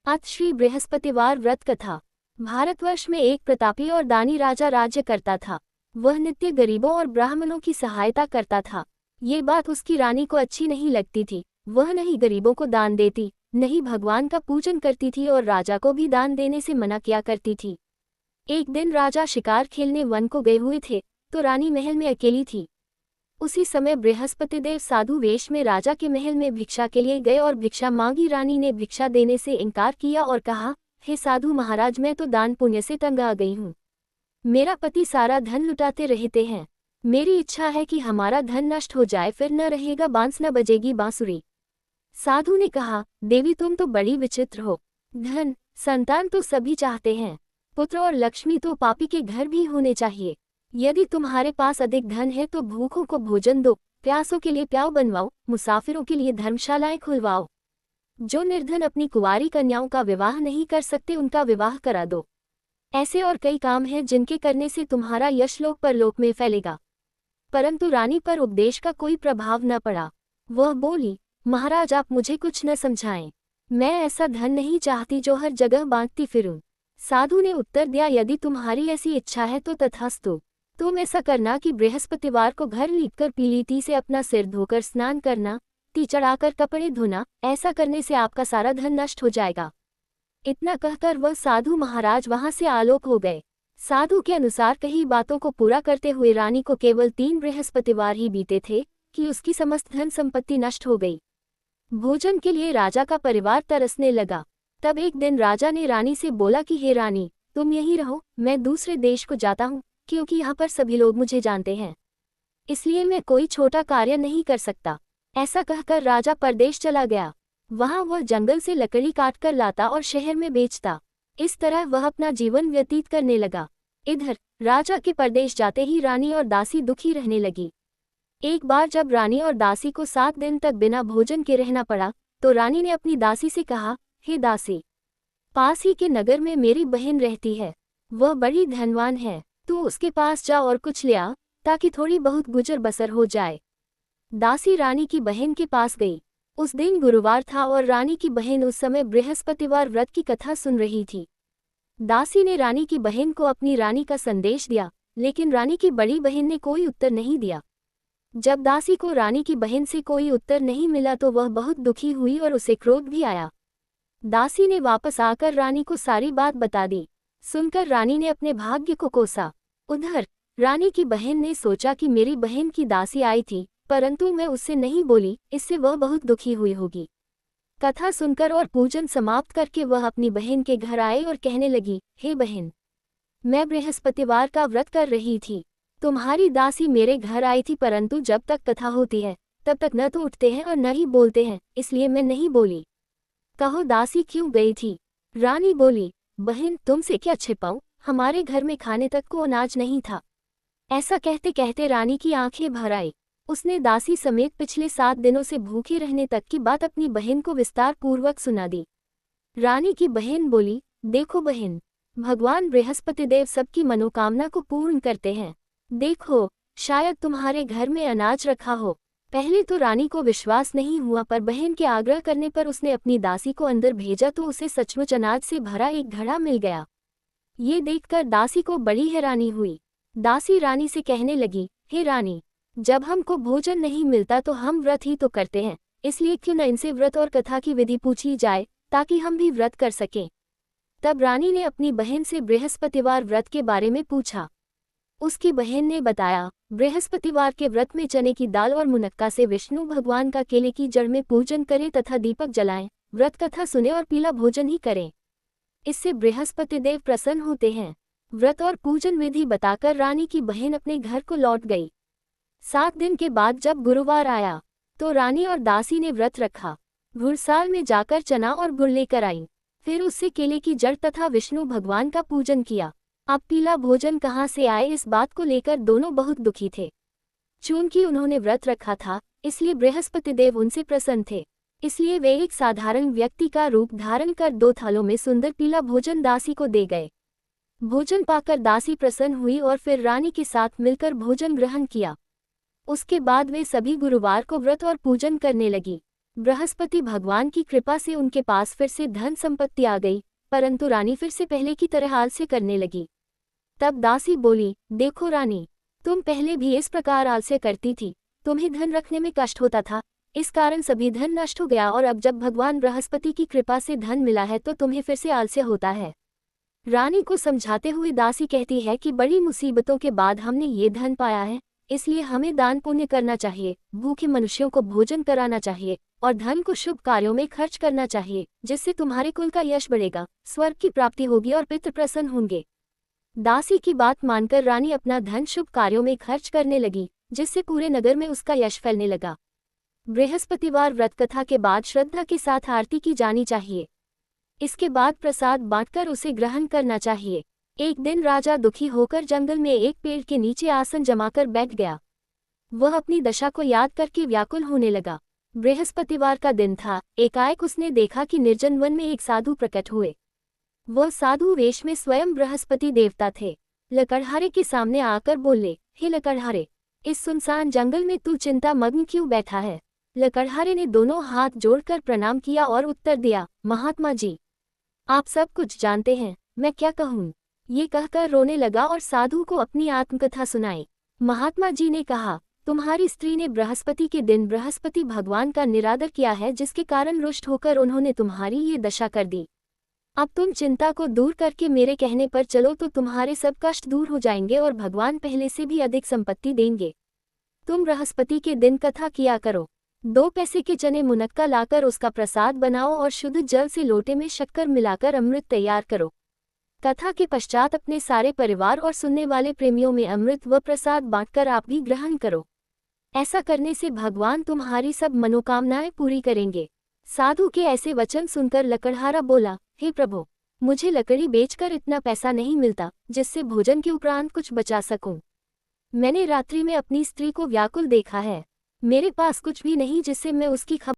आज श्री बृहस्पतिवार व्रत कथा। भारतवर्ष में एक प्रतापी और दानी राजा राज्य करता था। वह नित्य गरीबों और ब्राह्मणों की सहायता करता था। ये बात उसकी रानी को अच्छी नहीं लगती थी। वह नहीं गरीबों को दान देती, नहीं भगवान का पूजन करती थी और राजा को भी दान देने से मना किया करती थी। एक दिन राजा शिकार खेलने वन को गए हुए थे, तो रानी महल में अकेली थी। उसी समय बृहस्पतिदेव साधु वेश में राजा के महल में भिक्षा के लिए गए और भिक्षा मांगी। रानी ने भिक्षा देने से इनकार किया और कहा, हे साधु महाराज, मैं तो दान पुण्य से तंग आ गई हूँ। मेरा पति सारा धन लुटाते रहते हैं। मेरी इच्छा है कि हमारा धन नष्ट हो जाए, फिर न रहेगा बांस न बजेगी बांसुरी। साधु ने कहा, देवी तुम तो बड़ी विचित्र हो। धन संतान तो सभी चाहते हैं, पुत्र और लक्ष्मी तो पापी के घर भी होने चाहिए। यदि तुम्हारे पास अधिक धन है तो भूखों को भोजन दो, प्यासों के लिए प्याऊ बनवाओ, मुसाफिरों के लिए धर्मशालाएं खुलवाओ। जो निर्धन अपनी कुंवारी कन्याओं का विवाह नहीं कर सकते उनका विवाह करा दो। ऐसे और कई काम हैं जिनके करने से तुम्हारा यश लोक परलोक में फैलेगा। परंतु रानी पर उपदेश का कोई प्रभाव न पड़ा। वह बोली, महाराज आप मुझे कुछ न समझाएं। मैं ऐसा धन नहीं चाहती जो हर जगह बांटती फिरूं। साधु ने उत्तर दिया, यदि तुम्हारी ऐसी इच्छा है तो तथास्तु। तुम ऐसा करना कि बृहस्पतिवार को घर लीपकर पीली ती से अपना सिर धोकर स्नान करना, ती चढ़ाकर कपड़े धोना। ऐसा करने से आपका सारा धन नष्ट हो जाएगा। इतना कहकर वह साधु महाराज वहां से आलोक हो गए। साधु के अनुसार कही बातों को पूरा करते हुए रानी को केवल 3 बृहस्पतिवार ही बीते थे कि उसकी समस्त धन संपत्ति नष्ट हो गई। भोजन के लिए राजा का परिवार तरसने लगा। तब एक दिन राजा ने रानी से बोला कि हे रानी, तुम यहीं रहो, मैं दूसरे देश को जाता हूँ, क्योंकि यहाँ पर सभी लोग मुझे जानते हैं, इसलिए मैं कोई छोटा कार्य नहीं कर सकता। ऐसा कहकर राजा परदेश चला गया। वहाँ वह जंगल से लकड़ी काटकर लाता और शहर में बेचता। इस तरह वह अपना जीवन व्यतीत करने लगा। इधर राजा के परदेश जाते ही रानी और दासी दुखी रहने लगी। एक बार जब रानी और दासी को 7 दिन तक बिना भोजन के रहना पड़ा, तो रानी ने अपनी दासी से कहा, हे दासी, पास ही के नगर में मेरी बहन रहती है, वह बड़ी धनवान है, तू उसके पास जा और कुछ ले आ, ताकि थोड़ी बहुत गुजर बसर हो जाए। दासी रानी की बहन के पास गई। उस दिन गुरुवार था और रानी की बहन उस समय बृहस्पतिवार व्रत की कथा सुन रही थी। दासी ने रानी की बहन को अपनी रानी का संदेश दिया, लेकिन रानी की बड़ी बहन ने कोई उत्तर नहीं दिया। जब दासी को रानी की बहन से कोई उत्तर नहीं मिला तो वह बहुत दुखी हुई और उसे क्रोध भी आया। दासी ने वापस आकर रानी को सारी बात बता दी। सुनकर रानी ने अपने भाग्य को कोसा। उधर रानी की बहन ने सोचा कि मेरी बहन की दासी आई थी, परंतु मैं उससे नहीं बोली, इससे वह बहुत दुखी हुई होगी। कथा सुनकर और पूजन समाप्त करके वह अपनी बहन के घर आए और कहने लगी, हे बहन, मैं बृहस्पतिवार का व्रत कर रही थी। तुम्हारी दासी मेरे घर आई थी, परंतु जब तक कथा होती है तब तक न तो उठते हैं और न ही बोलते हैं, इसलिए मैं नहीं बोली। कहो दासी क्यों गई थी? रानी बोली, बहन तुमसे क्या छिपाऊं, हमारे घर में खाने तक को अनाज नहीं था। ऐसा कहते कहते रानी की आंखें भर आई। उसने दासी समेत पिछले 7 दिनों से भूखे रहने तक की बात अपनी बहन को विस्तार पूर्वक सुना दी। रानी की बहन बोली, देखो बहन, भगवान बृहस्पतिदेव सबकी मनोकामना को पूर्ण करते हैं। देखो, शायद तुम्हारे घर में अनाज रखा हो। पहले तो रानी को विश्वास नहीं हुआ, पर बहन के आग्रह करने पर उसने अपनी दासी को अंदर भेजा तो उसे सचमुच अनाज से भरा एक घड़ा मिल गया। ये देखकर दासी को बड़ी हैरानी हुई। दासी रानी से कहने लगी, हे रानी, जब हमको भोजन नहीं मिलता तो हम व्रत ही तो करते हैं, इसलिए क्यों न इनसे व्रत और कथा की विधि पूछी जाए, ताकि हम भी व्रत कर सकें। तब रानी ने अपनी बहन से बृहस्पतिवार व्रत के बारे में पूछा। उसकी बहन ने बताया, बृहस्पतिवार के व्रत में चने की दाल और मुनक्का से विष्णु भगवान का केले की जड़ में पूजन करें तथा दीपक जलाएं, व्रत कथा सुने और पीला भोजन ही करें। इससे बृहस्पतिदेव प्रसन्न होते हैं। व्रत और पूजन विधि बताकर रानी की बहन अपने घर को लौट गई। 7 दिन के बाद जब गुरुवार आया तो रानी और दासी ने व्रत रखा। घुड़साल में जाकर चना और गुड़ लेकर आई, फिर उससे केले की जड़ तथा विष्णु भगवान का पूजन किया। अब पीला भोजन कहाँ से आए, इस बात को लेकर दोनों बहुत दुखी थे। चूंकि उन्होंने व्रत रखा था, इसलिए बृहस्पतिदेव उनसे प्रसन्न थे, इसलिए वे एक साधारण व्यक्ति का रूप धारण कर 2 थालों में सुंदर पीला भोजन दासी को दे गए। भोजन पाकर दासी प्रसन्न हुई और फिर रानी के साथ मिलकर भोजन ग्रहण किया। उसके बाद वे सभी गुरुवार को व्रत और पूजन करने लगी। बृहस्पति भगवान की कृपा से उनके पास फिर से धन संपत्ति आ गई, परंतु रानी फिर से पहले की तरह आलस्य करने लगी। तब दासी बोली, देखो रानी, तुम पहले भी इस प्रकार आलस्य करती थी, तुम्हें धन रखने में कष्ट होता था, इस कारण सभी धन नष्ट हो गया, और अब जब भगवान बृहस्पति की कृपा से धन मिला है तो तुम्हें फिर से आलस्य होता है। रानी को समझाते हुए दासी कहती है कि बड़ी मुसीबतों के बाद हमने ये धन पाया है, इसलिए हमें दान पुण्य करना चाहिए, भूखे मनुष्यों को भोजन कराना चाहिए और धन को शुभ कार्यों में खर्च करना चाहिए, जिससे तुम्हारे कुल का यश बढ़ेगा, स्वर्ग की प्राप्ति होगी और पितृ प्रसन्न होंगे। दासी की बात मानकर रानी अपना धन शुभ कार्यों में खर्च करने लगी, जिससे पूरे नगर में उसका यश फैलने लगा। बृहस्पतिवार व्रत कथा के बाद श्रद्धा के साथ आरती की जानी चाहिए। इसके बाद प्रसाद बांटकर उसे ग्रहण करना चाहिए। एक दिन राजा दुखी होकर जंगल में एक पेड़ के नीचे आसन जमाकर बैठ गया। वह अपनी दशा को याद करके व्याकुल होने लगा। बृहस्पतिवार का दिन था। एकाएक उसने देखा कि निर्जन वन में एक साधु प्रकट हुए। वह साधु वेश में स्वयं बृहस्पति देवता थे। लकड़हारे के सामने आकर बोले, हे लकड़हारे, इस सुनसान जंगल में तू चिंता मग्न क्यों बैठा है? लकड़हारे ने दोनों हाथ जोड़कर प्रणाम किया और उत्तर दिया, महात्मा जी, आप सब कुछ जानते हैं, मैं क्या कहूँ? ये कहकर रोने लगा और साधु को अपनी आत्मकथा सुनाई। महात्मा जी ने कहा, तुम्हारी स्त्री ने बृहस्पति के दिन बृहस्पति भगवान का निरादर किया है, जिसके कारण रुष्ट होकर उन्होंने तुम्हारी ये दशा कर दी। अब तुम चिंता को दूर करके मेरे कहने पर चलो तो तुम्हारे सब कष्ट दूर हो जाएंगे और भगवान पहले से भी अधिक संपत्ति देंगे। तुम बृहस्पति के दिन कथा किया करो। 2 पैसे के चने मुनक्का लाकर उसका प्रसाद बनाओ और शुद्ध जल से लोटे में शक्कर मिलाकर अमृत तैयार करो। कथा के पश्चात अपने सारे परिवार और सुनने वाले प्रेमियों में अमृत व प्रसाद बांटकर आप भी ग्रहण करो। ऐसा करने से भगवान तुम्हारी सब मनोकामनाएं पूरी करेंगे। साधु के ऐसे वचन सुनकर लकड़हारा बोला, हे प्रभु, मुझे लकड़ी बेचकर इतना पैसा नहीं मिलता जिससे भोजन के उपरांत कुछ बचा सकूं। मैंने रात्रि में अपनी स्त्री को व्याकुल देखा है। मेरे पास कुछ भी नहीं जिससे मैं उसकी खबर